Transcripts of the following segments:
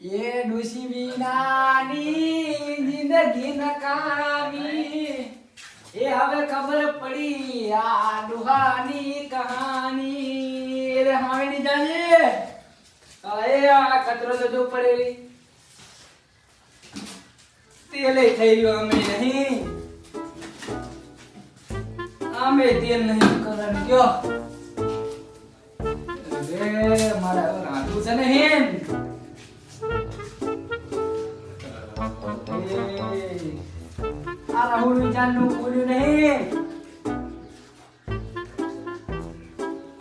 એ ડોશી વિનાની જિંદગી નકામી એ હવે ખબર પડી આ ડોહાની કહાની રે હાવેની જાજે એ આ કચરો તો જો પડેલી તેલે થઈ ગયો અમે નહીં આમે તેલ નહીં કરન કયો રે મારા રાંધું છે ને હેન આ રાહુલ જાનનું બોલ્યું નહીં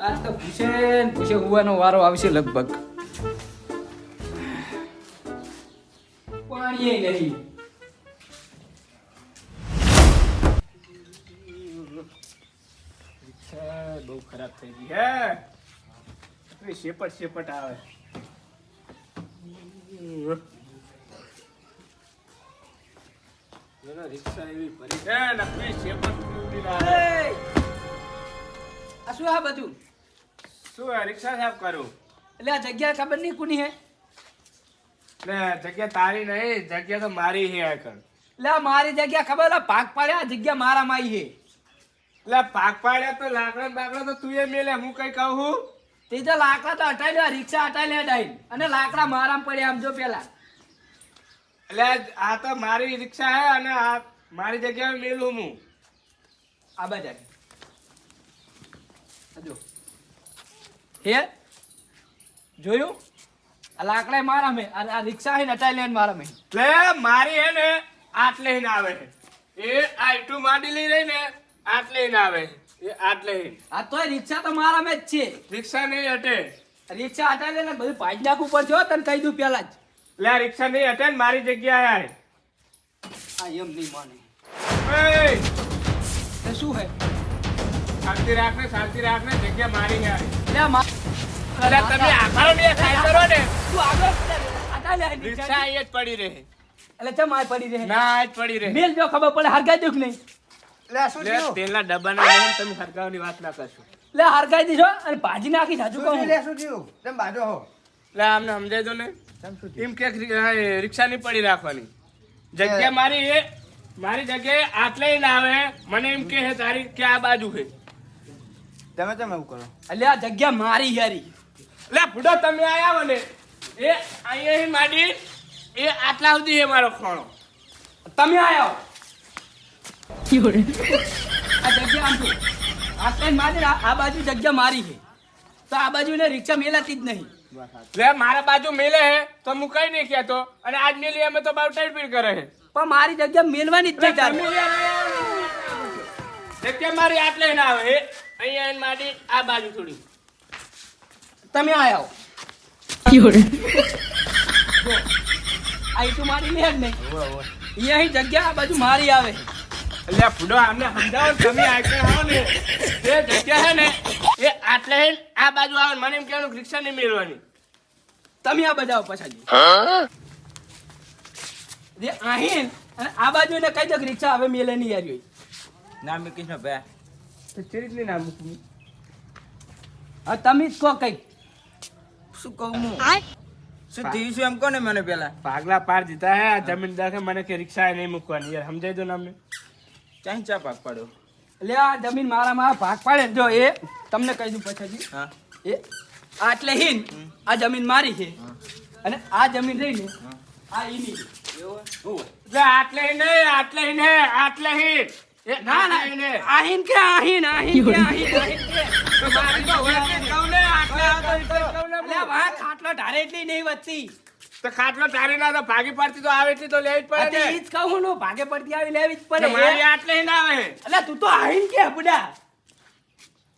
આજ તો પૂછે હોવાનો વારો આવશે લગભગ પાણી નહીં બહુ ખરાબ થઈ ગઈ હે શેપટ આવે રિક્ષા એવી પરી હે નકરી શેપટ ઉડી આવે આ શું આ બધું શું આ રિક્ષા સાફ કરું એટલે આ જગ્યા ખબર નહીં કોની હે લે જગ્યા તારી નહીં જગ્યા તો મારી હે આકર લે મારી જગ્યા ખબર લે પાક પાડ્યા જગ્યા મારા માં હે લે પાક પાડ્યા તો લાકડા બાકડા તો તું એ મેલે હું કઈ કહું તે તો લાકડા તો હટાઈ લે રિક્ષા હટાઈ લે ડાઈ અને લાકડા મારામ પડ્યા આમ જો પેલા એટલે આ તો મારી રિક્ષા હે અને આ મારી જગ્યાએ મેલું હું આ બધા જો હે જોયું આ લાકડા મારા મે આ રિક્ષા હે હટાઈ લે મારા મે એટલે મારી હે ને આટલે ને આવે એ આઈટુ માંડી લઈ રહી ને આટલે ને આવે એ આટલે આ તોય રિક્ષા તો મારા મે જ છે રિક્ષા નહીં હટે રિક્ષા હટાઈ લે ને બધું પાઈ નાખવું પડશે તને કહી દઉં પેલા જ લે રિક્ષા નહીં હટે ને મારી જગ્યા આય આ એમ નહીં માને એ શું હે શાંતિ રાખને જગ્યા મારી હે લે અરે તમે આખરો ને ખાઈ કરો ને તું આગળ આટા લે રિક્ષા આય જ પડી રહે એટલે ચમ આય પડી રહે ના આય જ પડી રહે મેલ જો ખબર પડે હરગાઈ દુખ નહીં લે શું થયું તેલના ડબ્બાના લઈને તમે હરગાવની વાત ના કરશો લે હરગાઈ દીજો અને ભાજી નાખી સાચું કહું લે શું થયું તમે બાજો હો લે આમને સમજાઈ દો ને એમ કે રિક્ષા ની પડી રાખવાની જગ્યા મારી એ મારી જગ્યાએ આટલે ના આવે મને એમ કે તારી કે આ બાજુ છે તમે એવું કરો એટલે આ જગ્યા મારી યારી લે ફૂડો તમે આયા મને એ અહીંયા માડી એ આટલા સુધી એ મારો ખોણો તમે આયા આ જગ્યા આમ આટલે મારી આ બાજુ જગ્યા મારી છે તો આ બાજુ ને રિક્ષા મેલાતી જ નહીં લે મારા બાજુ મેલે હે તો હું કઈ નહીં કહેતો અને આજ મેલી અમે તો બાર ટાઈટ પીડ કરે હે પણ મારી જગ્યા મેલવાની જ નહીં તારે જગ્યા મારી આટલે ના આવે અહીંયા એન માડી આ બાજુ થોડી તમે આયા આઈ તું મારી લે જ નહીં અહીંયા જગ્યા આ બાજુ મારી આવે એટલે ફૂડો આમને સમજાવો તમે આગળ આવો ને એ જગ્યા છે ને એ આટલે આ બાજુ આવે મને એમ કહેવાનું રિક્ષા નહીં મેળવાની તમે આ બજાવો પાછા જે આહીન અને આ બાજુ ને કઈ દો રિક્ષા હવે મેલે નહીં યાર નામ મૂકીશ ને ભાઈ તો ચેરીટલી નામ મૂકું હા તમે જ કહો કઈ શું કહું હું શું થયું છું એમ કહો ને મને પેલા પાગલા પાર દીધા હે આ જમીનદાર કે મને કે રિક્ષા નહીં મૂકવાની યાર સમજાઈ દો ને અમને ચાહી ચા ભાગ પાડો એટલે આ જમીન મારામાં ભાગ પાડે જો એ તમને કહી દઉં પછી હા એ આટલે હિન આ જમીન મારી છે અને આ જમીન રહી ને આ ઈની એટલે આટલે હિન એ ના ના આહીન કે આહીન કે તો મારી તો હોય કે કહું ને આટલે એટલે વા ખાટલો ઢારે એટલી નહીં વધતી તો ખાટલો ઢારે ના તો ભાગી પડતી તો આવે એટલી તો લેવી જ પડે ને ઈ જ કહું નો ભાગે પડતી આવી લેવી જ પડે મારી આટલે ના આવે એટલે તું તો આહીન કે બુડા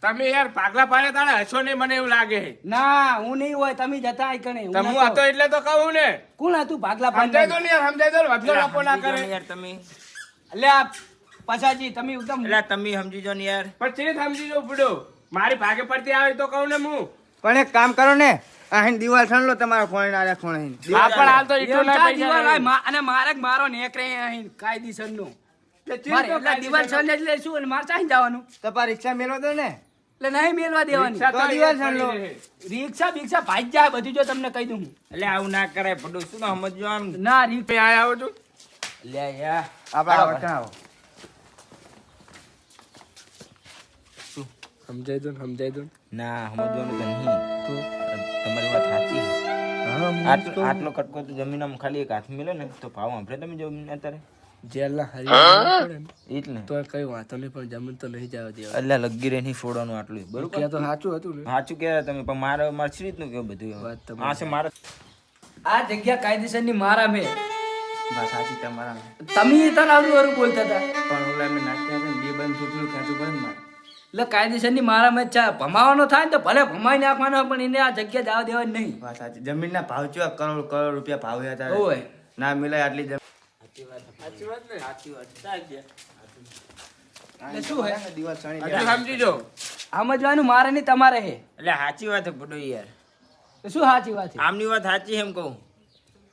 તમે યાર પાગલા પાડે તાણે હસો નહીં મને એવું લાગે ના હું નહીં હોય તમે જતા આઈ કણે હું હતો એટલે તો કહું ને કોણ હતું પાગલા પાડે સમજાય દો વધલો લપો ના કરે યાર તમે એટલે આ પછાજી તમે એકદમ એટલે તમે સમજી જો ને યાર પછી સમજી જો બુડો મારી ભાગે પડતી આવે તો કહું ને હું પણ એક કામ કરો ને આહીન દિવાલ છણ લો તમારો ફોન આ રાખોણ આહીન હા પણ હાલ તો ઈટો ના પૈસા અને મારો નેક રે આહીન કાયદેસર નો એટલે દિવાલ છણ એટલે શું અને માર ચાહી જવાનું તો પા રિક્ષા મેલવા દો ને એટલે નહીં મેલવા દેવાની. રિક્ષા તો દિવાલ સાંભળો. રિક્ષા બિક્ષા ભાઈ જાય બધું, જો તમને કહી દઉં હું. એટલે આવું ના કરાય પડો શું ના સમજો આમ ના રિક્ષા આયા આવો છો લે યા આપણે આવતા આવો. સમજાય દો ના સમજવાનું તો નહીં તો તમારી વાત સાચી આટલો કટકો તો જમીન આમ ખાલી એક હાથ મેલે ને તો ભાવ આપણે તમે જમીન અત્યારે જેલના હરી એટલે તો કઈ વાતો નહીં, પણ જમીન તો નહીં જવા દેવા. એટલે લગી રહી ફોડવાનું આટલું બરોબર કે તો સાચું હતું ને. સાચું કહેવાય તમે પણ મારે શી રીતનું કેવું બધું વાત તમારી. આ છે મારે આ જગ્યા કાયદેસરની મારા મેં. બસ સાચી તમારા. તમે તને આવડું બોલતા હતા. પણ ઓલા મેં નાખ્યા છે ને, બે બંધ ફૂટલું ખેંચવું પડે ને મારે. એટલે કાયદેસરની મારા મેં ભમાવાનો થાય ને તો ભલે ભમાઈ નાખવાનો, પણ એને આ જગ્યા જવા દેવાની નહીં. બસ સાચી. જમીનના ભાવ ચેવા કરોડ રૂપિયા ભાવ હતા. ઓય ના મિલાય આટલી જમીન. એટલે શું હે? દિવાલ સણી હજુ સમજી જો સમજવાનું મારે નહીં, તમારે હે. એટલે સાચી વાત પડો યાર તો શું સાચી વાત છે? આમની વાત સાચી એમ કહું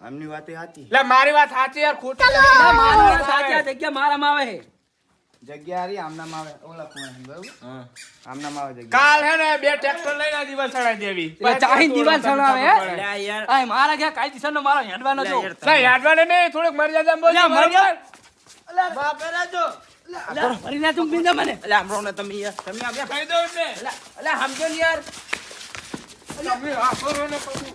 આમની વાત એ સાચી. એટલે મારી વાત સાચી યાર ખોટી ના, મારી વાત સાચી, આ જગ્યા મારામાં આવે છે. જગ્યા હારી આમનામાં આવે. ઓલા ખૂણે બરોબર. હા આમનામાં આવે જગ્યા. કાલ હે ને 2 ટ્રેક્ટર લઈને દિવસ સડાઈ દેવી એટલે ચાહીને દિવાલ સળાવે હે? એટલે આ યાર આ મારા ક્યાં કાયદેસરનો મારો હેડવાનો છો. ના યાદવાને નહીં થોડુંક મર્યાદા બોલ અલ્યા, મર્યાદા? બાપરા જો અલ્યા, ફરી ના તું બીજા મને. એટલે આમરો ને તમે યાર તમે આપણે ખાઈ દો ને અલ્યા, સમજો ને યાર. તમે આ કરો ને પછી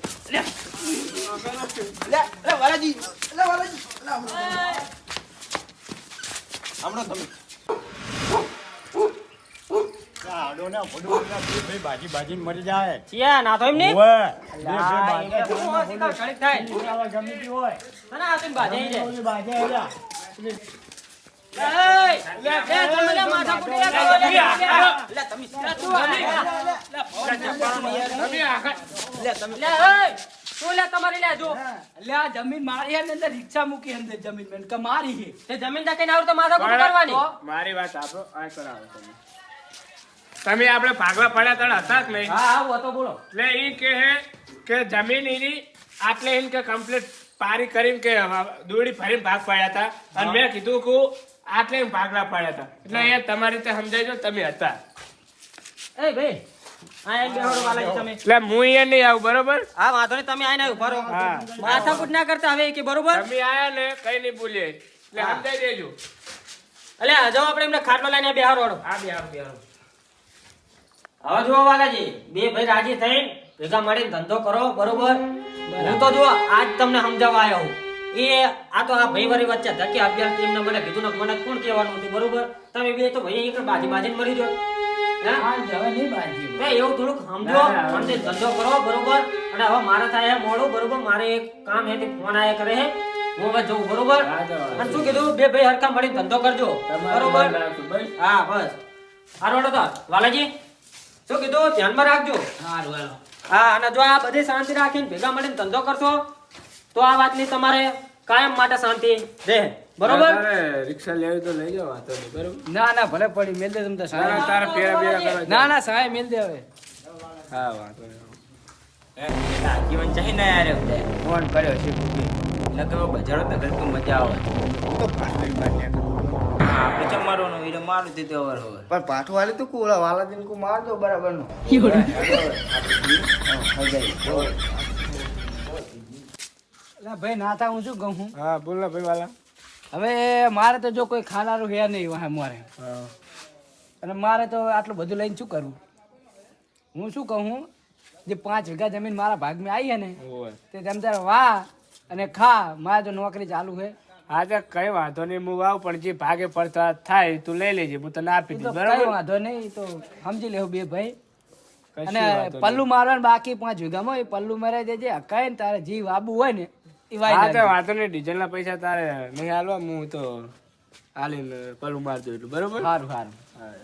અલ્યા, વાલાજી. અલ્યા, વાલાજી. આમરો તમે ચિયા ના તો એમ નહીં અલ્યા, જમીન મારી હે ને, અંદર રિક્ષા મૂકી અંદર જમીન મેં કે મારી હે. તે જમીન દઈને આવું તો માથા કુટ કરવાની મારી વાત આપો આ કરાવો તમે આપણે ભાગવા પડ્યા તણ હતા જ નહીં હા, આવું હતો, બોલો. એટલે ઈ કહે કે જમીન એની આટલે એને કે કમ્પ્લીટ પારી કરીને કે દોડી ફરીને ભાગ પાડ્યા હતા અને મેં કીધું કે આટલે ભાગલા પાડ્યા હતા એટલે એ તમારી રીતે સમજાય તમે હતા એ ભાઈ આ એક બેહોડો વાલાજી તમે એટલે હું અહીંયા નહીં આવું બરોબર આ વાંધો નહીં તમે આઈને ઉભા રહો હા. માથા કુટ ના કરતા હવે કે બરોબર તમે આયા ને કઈ નહીં બોલીએ એટલે સમજાઈ દેજો અલ્યા જો આપણે એમને ખાટલો લઈને બેહારો વાળો હા બિહાર બિહાર હવે જુઓ વાલાજી બે ભાઈ રાજી થઈને ભેગા મળીને ધંધો કરો બરોબર હું તો જો આજ તમને સમજાવવા આવ્યો હું એ આ તો આ ભાઈ વરી વચ્ચે ધકે અભ્યાસ તેમને મને કીધું ને મને કોણ કહેવાનું હતું બરોબર તમે બે તો ભાઈ એક બાજી બાજી મરી જો હા, જવા નહીં બાજી. બે એવું થોડુંક સમજો અને ધંધો કરો બરોબર અને હવે મારે થાય હે મોડું બરોબર મારે એક કામ હે તે ફોન આયા કરે હે હું હવે જઉં બરોબર અને શું કીધું બે ભાઈ હરખા મળીને ધંધો કરજો બરોબર હા બસ હારો તો વાલાજી શું કીધું ધ્યાનમાં રાખજો હારું, હાલો. હા અને જો આ બધી શાંતિ રાખીને ભેગા મળીને ધંધો કરશો તો આ વાતની તમારે કાયમ માટે શાંતિ રહે બરોબર રિક્ષા લેવી તો લઈ જાઓ વાતો નહીં બરોબર ના ના, ભલે પડી મેલ દે તમે તાર સહાય. તારા પેરા બેરા કરવા ના ના, સહાય મેલ દે હવે. હા વાતો નહીં જીવન ચાહી ના યાર. ફોન કર્યો છે ભૂપી. લગો બજારો તગર તો મજા આવે તો પાછળ બાંધ્યા. આપણે ચમારવાનો વીરે મારું તે અવર હવે પણ પાછું વાલે તો કોલા વાલાજીને કો માર દો બરાબર નો. અલા, ભાઈ ના થા, હું શું કહું છું? હા બોલ ને ભાઈ વાલા હવે મારે તો જો કોઈ ખાનારું હે નહીં વાહ મારે, અને મારે તો આટલું બધું લઈને શું કરવું? હું શું કહું છું, જે 5 વીઘા જમીન મારા ભાગમાં આવી હે ને તે તેમ તારે વાહ અને ખા. મારે તો નોકરી ચાલુ છે. હા તો કઈ વાંધો નહીં હું આવું પણ જે ભાગે પડતા થાય તું લઈ લેજે હું તને આપી એ તો દઈશ કઈ બરાબર વાંધો નહીં, એ તો સમજી લેવું બે ભાઈ. કશું અને વાંધો નહીં. પલ્લું મારવાનું બાકી 5 વીઘામાં, એ પલ્લું મરાઈ દેજે. હકાય ને તારે જીવ આબુ હોય ને એ વાઈ હા તો નાખજે. વાંધો નહીં ડીઝલ ના પૈસા તારે નહીં હાલવા હું તો હાલીને પલું મારજો એટલું બરોબર સારું સારું. હા